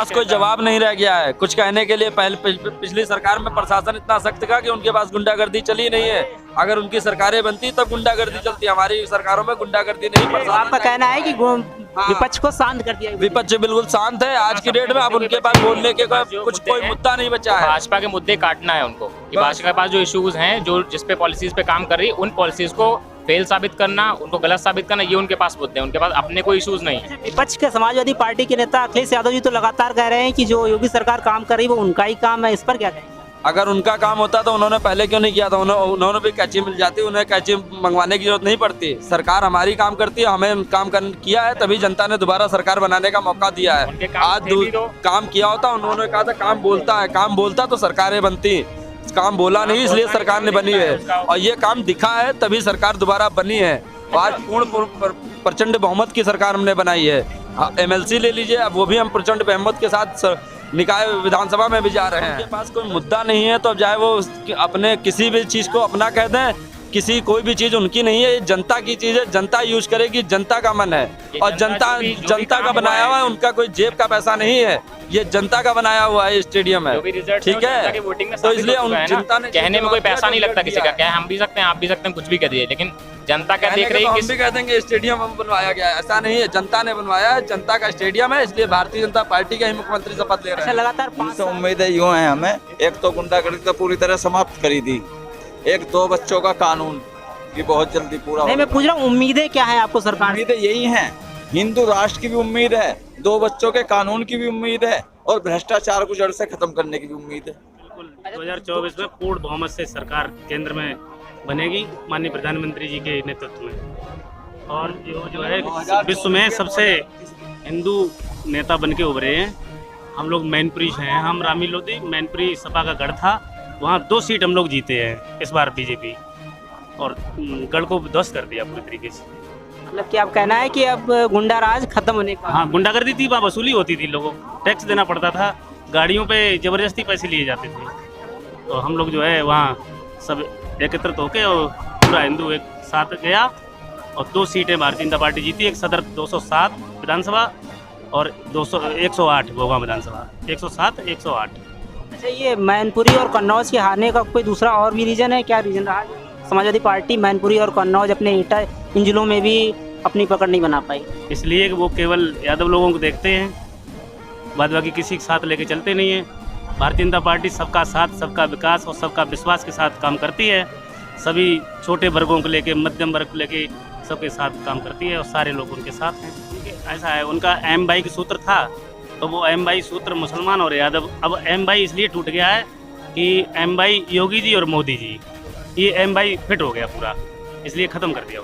पास कोई जवाब नहीं रह गया है कुछ कहने के लिए। पिछली सरकार में प्रशासन इतना सख्त था कि उनके पास गुंडागर्दी चली नहीं है। अगर उनकी सरकारें बनती तब गुंडागर्दी चलती, हमारी सरकारों में गुंडागर्दी नहीं। आपका कहना है कि विपक्ष को शांत कर दिया? विपक्ष बिल्कुल शांत है आज की डेट में। अब उनके पास बोलने के कुछ कोई मुद्दा नहीं बचा है। भाजपा के मुद्दे काटना है उनको। भाजपा के पास जो इश्यूज हैं, जो जिस पे पॉलिसीज पे काम कर रही है, उन पॉलिसीज को फेल साबित करना, उनको गलत साबित करना, ये उनके पास मुद्दे हैं। उनके पास अपने कोई इश्यूज नहीं है। विपक्ष के समाजवादी पार्टी के नेता अखिलेश यादव जी तो लगातार कह रहे हैं कि जो योगी सरकार काम कर रही है वो उनका ही काम है, इस पर क्या कहें? अगर उनका काम होता तो उन्होंने पहले क्यों नहीं किया था? उन्होंने भी कैची मिल जाती, उन्हें कैची मंगवाने की जरूरत नहीं पड़ती। सरकार हमारी काम करती है, हमें काम किया है तभी जनता ने दोबारा सरकार बनाने का मौका दिया है। आज काम किया होता, उन्होंने कहा था काम बोलता है, काम बोलता तो सरकारें बनती। काम बोला नहीं इसलिए सरकार ने बनी है, और ये काम दिखा है तभी सरकार दोबारा बनी है। आज पूर्ण प्रचंड बहुमत की सरकार हमने बनाई है। MLC ले लीजिए, अब वो भी हम प्रचंड बहुमत के साथ निकाय विधानसभा में भी जा रहे हैं। उनके पास कोई मुद्दा नहीं है तो चाहे वो अपने किसी भी चीज को अपना कह दें, कोई भी चीज उनकी नहीं है, जनता की चीज है, जनता यूज करेगी, जनता का मन है। और जनता का बनाया हुआ है, उनका कोई जेब का पैसा नहीं है, ये जनता का बनाया हुआ है स्टेडियम है, ठीक है। तो इसलिए जनता ने कहने में कोई पैसा नहीं लगता किसी का। क्या हम भी सकते हैं, आप भी सकते हैं, कुछ भी कह दीजिए, लेकिन जनता क्या देख रही है? हम भी कह देंगे स्टेडियम हम बनवाया गया है, ऐसा नहीं है, जनता ने बनवाया है, जनता का स्टेडियम है, इसलिए भारतीय जनता पार्टी के ही मुख्यमंत्री शपथ ले रहे हैं। लगातार उम्मीदें यूं है हमें, एक तो गुंडागर्दी तो पूरी तरह समाप्त करी थी, एक 2 बच्चों का कानून ये बहुत जल्दी पूरा नहीं, मैं पूछ रहा हूँ उम्मीदें क्या है आपको सरकार? उम्मीदें यही हैं, हिंदू राष्ट्र की भी उम्मीद है, 2 बच्चों के कानून की भी उम्मीद है, और भ्रष्टाचार को जड़ से खत्म करने की भी उम्मीद है। बिल्कुल 2024 में पूर्ण बहुमत से सरकार केंद्र में बनेगी माननीय प्रधानमंत्री जी के नेतृत्व में। और जो है विश्व में सबसे हिंदू नेता बन के उभरे हैं। हम लोग मैनपुरी हैं, हम रामी लोधी मैनपुरी सपा का गढ़ था, वहाँ 2 सीट हम लोग जीते हैं इस बार बीजेपी, और गढ़ को ध्वस्त कर दिया पूरी तरीके से। मतलब कि आप कहना है कि अब गुंडा राज खत्म होने का? हाँ, गुंडागर्दी थी, वहाँ वसूली होती थी, लोगों को टैक्स देना पड़ता था, गाड़ियों पे जबरदस्ती पैसे लिए जाते थे। तो हम लोग जो है वहाँ सब एकत्रित होके और पूरा हिंदू एक साथ गया, और 2 सीटें भारतीय जनता पार्टी जीती, एक सदर 207 विधानसभा और 108 भोगां विधानसभा, 107 108। अच्छा, ये मैनपुरी और कन्नौज के हारने का कोई दूसरा और भी रीजन है? क्या रीजन रहा? समाजवादी पार्टी मैनपुरी और कन्नौज अपने इन जिलों में भी अपनी पकड़ नहीं बना पाई, इसलिए कि वो केवल यादव लोगों को देखते हैं, बाद बाकी किसी के साथ लेके चलते नहीं है। भारतीय जनता पार्टी सबका साथ, सबका विकास और सबका विश्वास के साथ काम करती है। सभी छोटे वर्गों को लेके, मध्यम वर्ग को लेके सबके साथ काम करती है, और सारे लोग उनके साथ हैं। ऐसा है, उनका एम बाई का सूत्र था, तो वो एम बाई सूत्र मुसलमान और यादव, अब एम बाई इसलिए टूट गया है कि एम बाई योगी जी और मोदी जी, ये एम बाई फिट हो गया पूरा, इसलिए ख़त्म कर दिया।